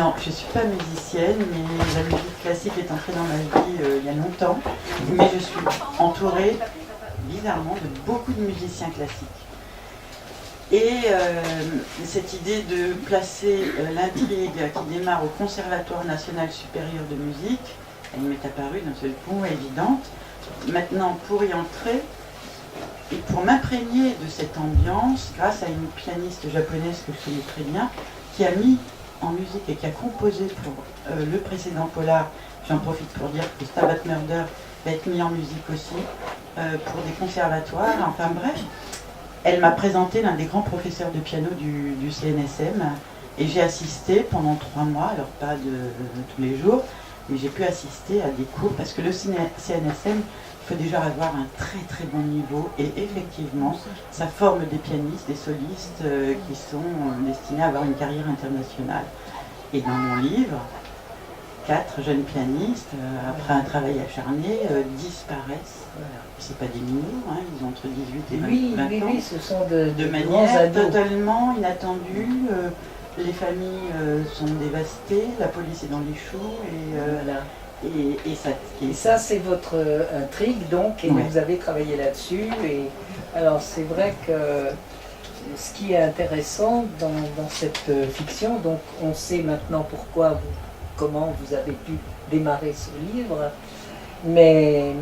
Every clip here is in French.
Non, je ne suis pas musicienne, mais la musique classique est entrée dans ma vie il y a longtemps. Mais je suis entourée, bizarrement, de beaucoup de musiciens classiques. Et cette idée de placer l'intrigue qui démarre au Conservatoire national supérieur de musique, elle m'est apparue d'un seul coup évidente. Maintenant, pour y entrer, et pour m'imprégner de cette ambiance, grâce à une pianiste japonaise que je connais très bien, qui a mis en musique et qui a composé pour le précédent polar, j'en profite pour dire que Stabat Murder va être mis en musique aussi, pour des conservatoires, enfin bref. Elle m'a présenté l'un des grands professeurs de piano du CNSM, et j'ai assisté pendant 3 mois, alors pas de tous les jours, mais j'ai pu assister à des cours, parce que le CNSM, il faut déjà avoir un très très bon niveau, et effectivement, ça forme des pianistes, des solistes qui sont destinés à avoir une carrière internationale. Et dans mon livre, 4 jeunes pianistes, après un travail acharné, disparaissent. Voilà. C'est pas des minots, hein, ils ont entre 18 et 20 ans. Oui, ce sont de manière totalement inattendue. Les familles sont dévastées, la police est dans les choux, et voilà. Et ça, c'est votre intrigue, donc, et vous avez travaillé là-dessus. Et alors, c'est vrai que ce qui est intéressant dans cette fiction, donc, on sait maintenant comment vous avez pu démarrer ce livre, mais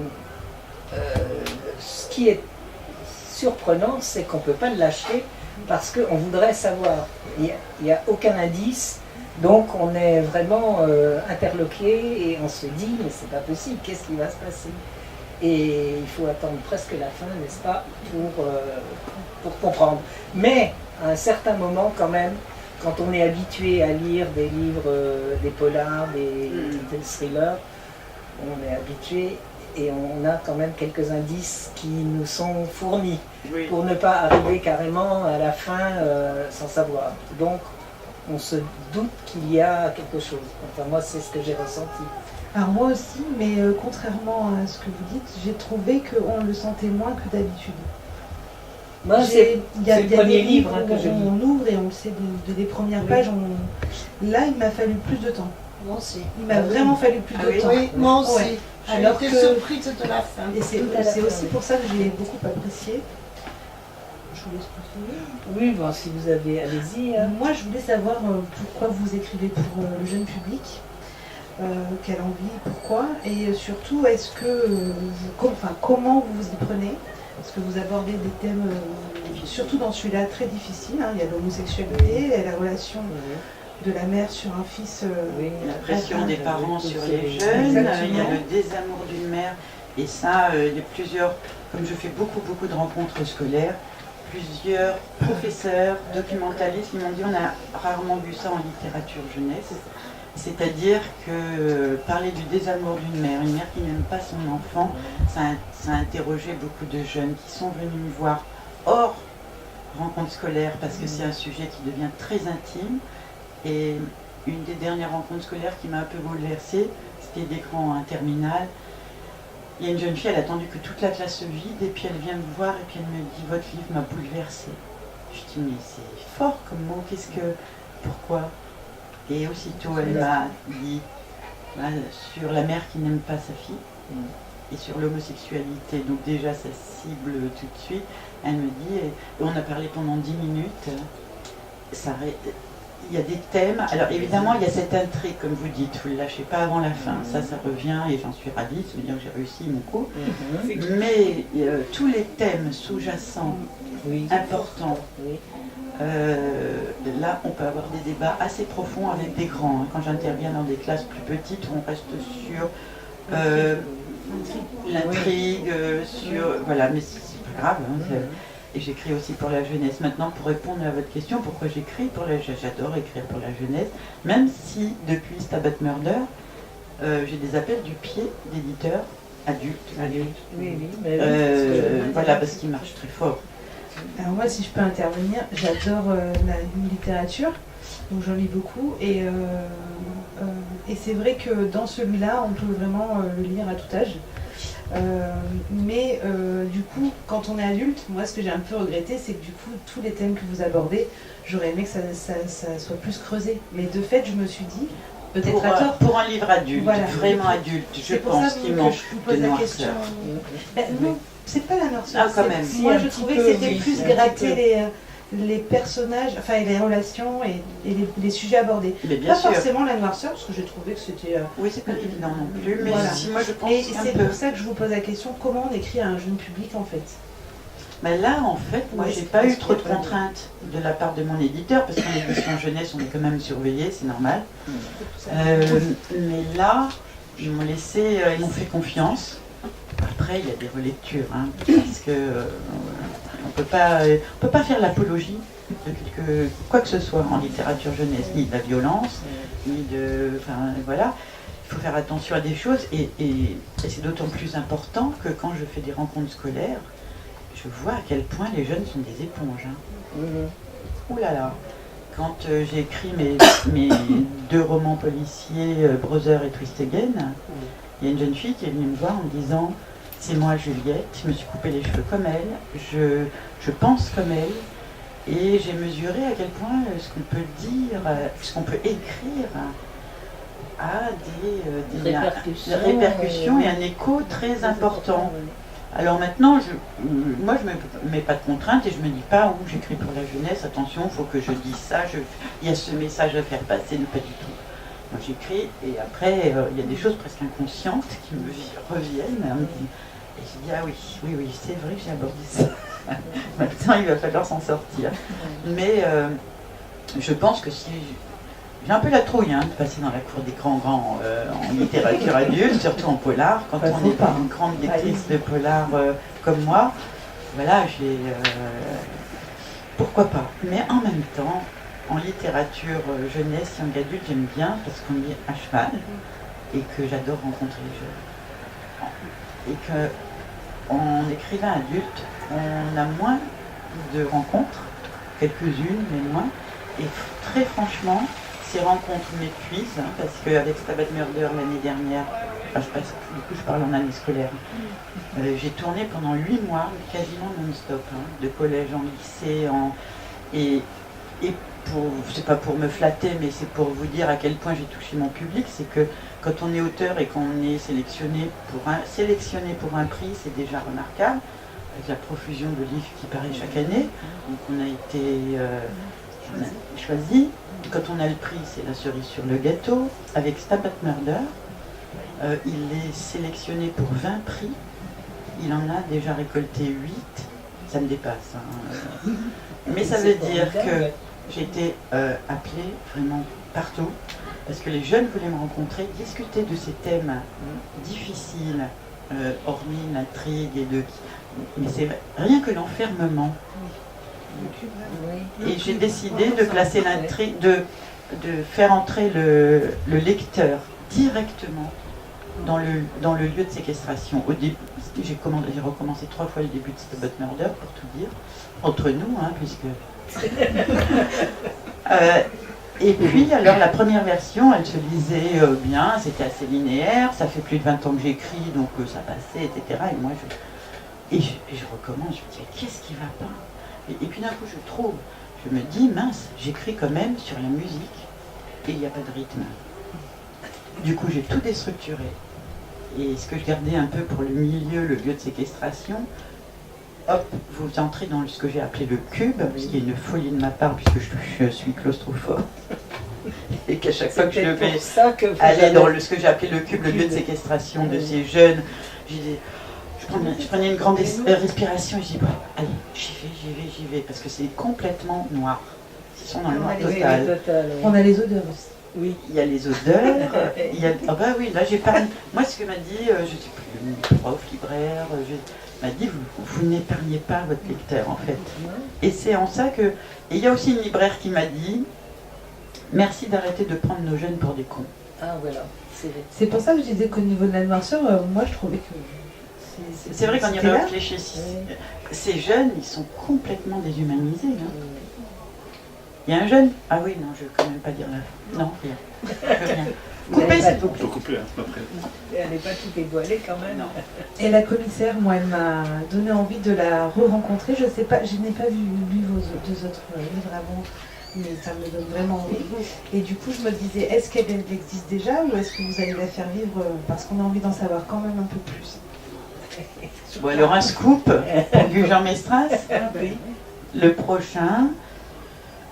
ce qui est surprenant, c'est qu'on ne peut pas le lâcher parce qu'on voudrait savoir. Il n'y a aucun indice. Donc on est vraiment interloqué et on se dit mais c'est pas possible, qu'est-ce qui va se passer? Et il faut attendre presque la fin, n'est-ce pas, pour comprendre. Mais à un certain moment quand même, quand on est habitué à lire des livres, des polars, des thrillers, on est habitué et on a quand même quelques indices qui nous sont fournis pour ne pas arriver carrément à la fin sans savoir. Donc on se doute qu'il y a quelque chose. Enfin, moi, c'est ce que j'ai ressenti. Alors moi aussi, mais contrairement à ce que vous dites, j'ai trouvé qu'on le sentait moins que d'habitude. Moi, c'est le premier livre que je lis. On ouvre et on le sait des premières pages. Là, il m'a fallu plus de temps. Moi aussi. Il m'a vraiment fallu plus de temps. Oui, moi aussi. Ouais. Alors que surprise de la fin. Et c'est aussi pour ça que j'ai beaucoup apprécié. Je vous laisse continuer. Oui, bon, si vous avez, allez-y. Hein. Moi, je voulais savoir pourquoi vous écrivez pour le jeune public, quelle envie, pourquoi, et surtout, est-ce que, comment vous vous y prenez? Parce que vous abordez des thèmes, surtout dans celui-là, très difficiles. Hein. Il y a l'homosexualité, il y a la relation de la mère sur un fils. La pression des parents sur les jeunes, il y a le désamour d'une mère, et ça, il y a plusieurs, comme je fais beaucoup de rencontres scolaires, plusieurs professeurs, documentalistes, ils m'ont dit on a rarement vu ça en littérature jeunesse. C'est-à-dire que parler du désamour d'une mère, une mère qui n'aime pas son enfant, ça a interrogé beaucoup de jeunes qui sont venus me voir hors rencontre scolaire parce que c'est un sujet qui devient très intime. Et une des dernières rencontres scolaires qui m'a un peu bouleversée, c'était des grands en terminale. Il y a une jeune fille, elle a attendu que toute la classe se vide, et puis elle vient me voir, et puis elle me dit « Votre livre m'a bouleversée ». Je dis « Mais c'est fort comme mot, pourquoi ?» Et aussitôt, elle m'a dit sur la mère qui n'aime pas sa fille, et sur l'homosexualité. Donc déjà, ça cible tout de suite. Elle me dit, et on a parlé pendant 10 minutes, il y a des thèmes. Alors évidemment, il y a cette intrigue, comme vous dites, vous ne le lâchez pas avant la fin. Ça revient, et j'en suis ravie, ça veut dire que j'ai réussi mon coup. Mais tous les thèmes sous-jacents, importants, là, on peut avoir des débats assez profonds avec des grands. Hein. Quand j'interviens dans des classes plus petites, on reste sur l'intrigue, voilà, mais c'est pas grave. Hein, et j'écris aussi pour la jeunesse. Maintenant, pour répondre à votre question, pourquoi j'écris pour la jeunesse? J'adore écrire pour la jeunesse, même si depuis Stabat Murder, j'ai des appels du pied d'éditeurs adultes. Voilà, parce qu'ils marchent très fort. Alors moi, si je peux intervenir, j'adore la littérature, donc j'en lis beaucoup, et c'est vrai que dans celui-là, on peut vraiment le lire à tout âge. Du coup, quand on est adulte, moi ce que j'ai un peu regretté, c'est que du coup, tous les thèmes que vous abordez, j'aurais aimé que ça soit plus creusé. Mais de fait, je me suis dit, peut-être à tort. Pour un livre adulte, Voilà. vraiment adulte, je C'est pour pense ça qu'il que manque je vous pose de la noirceur. question. Non, c'est pas la noirceur. Ah, quand même. Moi, Si, je un trouvais petit que peu, c'était oui, plus un petit gratter les personnages, enfin et les relations et les sujets abordés. Mais bien Pas sûr. forcément la noirceur, parce que j'ai trouvé que c'était... Oui, c'est pas évident non plus, mais Voilà. si moi je pense Et qu'un c'est peu. pour ça que je vous pose la question, comment on écrit à un jeune public en fait? Mais là, en fait, moi, Oui, j'ai c'est pas parce eu trop de qu'il y a pas de- contraintes de la part de mon éditeur, parce qu'en édition jeunesse, on est quand même surveillé, c'est normal. Mais là, ils m'ont laissé, ils m'ont fait confiance. Après, il y a des relectures, hein, parce que on peut pas faire l'apologie de quoi que ce soit en littérature jeunesse, ni de la violence, ni de, enfin voilà. Il faut faire attention à des choses, et c'est d'autant plus important que quand je fais des rencontres scolaires, je vois à quel point les jeunes sont des éponges. Hein. Ouh là là. Quand j'ai écrit mes 2 romans policiers, Brother et Twist Again, il y a une jeune fille qui est venue me voir en me disant « C'est moi Juliette, je me suis coupé les cheveux comme elle, je pense comme elle, et j'ai mesuré à quel point ce qu'on peut dire, ce qu'on peut écrire a des répercussions et un écho très important. » Alors maintenant, moi je ne mets pas de contraintes et je ne me dis pas « j'écris pour la jeunesse, attention, il faut que je dise ça, il y a ce message à faire passer », non pas du tout. Moi j'écris et après il y a des choses presque inconscientes qui me reviennent et je dis « Ah oui, c'est vrai que j'ai abordé ça. Maintenant il va falloir s'en sortir. » Mais je pense que si... J'ai un peu la trouille de passer dans la cour des grands en littérature adulte, surtout en polar, quand on n'est pas une grande lectrice de polar comme moi. Voilà, pourquoi pas. Mais en même temps, en littérature jeunesse, young adulte, j'aime bien parce qu'on est à cheval et que j'adore rencontrer les jeunes. Et qu'en écrivain adulte, on a moins de rencontres, quelques-unes, mais moins. Et très franchement, ces rencontres m'épuisent, parce qu'avec Stabat Murder l'année dernière, du coup je parle en année scolaire, j'ai tourné pendant 8 mois, quasiment non-stop, de collège en lycée, et c'est pas pour me flatter, mais c'est pour vous dire à quel point j'ai touché mon public, c'est que quand on est auteur et qu'on est sélectionné pour un prix, c'est déjà remarquable, avec la profusion de livres qui paraît chaque année, donc on a été choisi. Quand on a le prix, c'est la cerise sur le gâteau. Avec Stabat Murder, il est sélectionné pour 20 prix. Il en a déjà récolté 8. Ça me dépasse. Mais ça veut dire que j'ai été appelée vraiment partout. Parce que les jeunes voulaient me rencontrer, discuter de ces thèmes difficiles, hormis l'intrigue mais c'est rien que l'enfermement. Et j'ai décidé de placer l'intrigue, de faire entrer le lecteur directement dans le lieu de séquestration. Au début, j'ai recommencé 3 fois le début de Stabat Murder, pour tout dire, entre nous, puisque... et puis, alors, la première version, elle se lisait bien, c'était assez linéaire, ça fait plus de 20 ans que j'écris, donc ça passait, etc. Et moi, je recommence, je me dis, qu'est-ce qui va pas? Et puis d'un coup, je me dis, mince, j'écris quand même sur la musique et il n'y a pas de rythme. Du coup, j'ai tout déstructuré. Et ce que je gardais un peu pour le milieu, le lieu de séquestration, hop, vous entrez dans ce que j'ai appelé le cube, ce qui est une folie de ma part, puisque je suis claustrophobe. Et qu'à chaque fois que je vais aller dans ce que j'ai appelé le cube, le lieu de séquestration de ces jeunes, je prenais une grande respiration et je dis, allez, j'y vais, parce que c'est complètement noir. Ils sont dans le noir total. On a les odeurs aussi. Oui, il y a les odeurs, ah bah oui, là j'épargne. Moi, ce que m'a dit, je sais plus, le prof, libraire, m'a dit, vous n'épargnez pas votre lecteur, en fait. Et c'est en ça que... Et il y a aussi une libraire qui m'a dit, merci d'arrêter de prendre nos jeunes pour des cons. Ah, voilà. C'est pour ça que je disais qu'au niveau de la noirceur, moi, je trouvais que... C'est vrai qu'on y réfléchit. Ces jeunes, ils sont complètement déshumanisés. Il y a un jeune. Ah oui, non, je ne vais quand même pas dire là. Non, rien. Je veux rien. Vous Coupez, n'allez pas s'il vous On plaît. peut couper, hein, après. Elle n'est pas tout dévoilée quand même. Non. Et la commissaire, moi, elle m'a donné envie de la re-rencontrer. Je sais pas, je n'ai pas lu vos deux autres livres avant, mais ça me donne vraiment envie. Et du coup, je me disais, est-ce qu'elle existe déjà ou est-ce que vous allez la faire vivre parce qu'on a envie d'en savoir quand même un peu plus. Bon, alors un scoop pour Gujan Mestras. Oui. Le prochain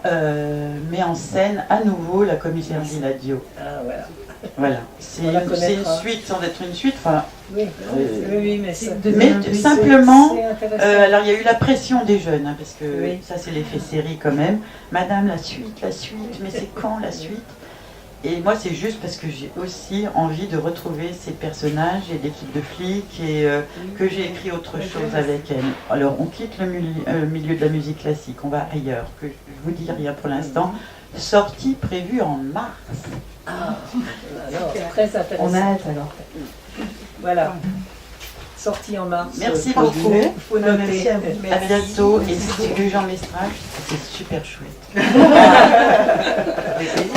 met en scène à nouveau la commissaire Villadio. Ah, voilà. Voilà. C'est On la une connaîtra. suite sans être une suite. Enfin, Oui, oui, mais ça. mais Oui, simplement, C'est intéressant. alors il y a eu la pression des jeunes, hein, parce que Oui. ça c'est l'effet série quand même. Madame, la suite, mais c'est quand la suite? Et moi c'est juste parce que j'ai aussi envie de retrouver ces personnages et l'équipe de flics et que j'ai écrit autre chose avec elle. Alors on quitte le milieu de la musique classique, on va ailleurs, que je vous dis rien pour l'instant. Sortie prévue en mars. Ah, alors, très intéressant. On a hâte alors. Voilà. Sortie en mars. Merci Faut- beaucoup. Faut noter. Merci à vous. À bientôt et c'était Gujan Mestras, c'était super chouette. Avec plaisir.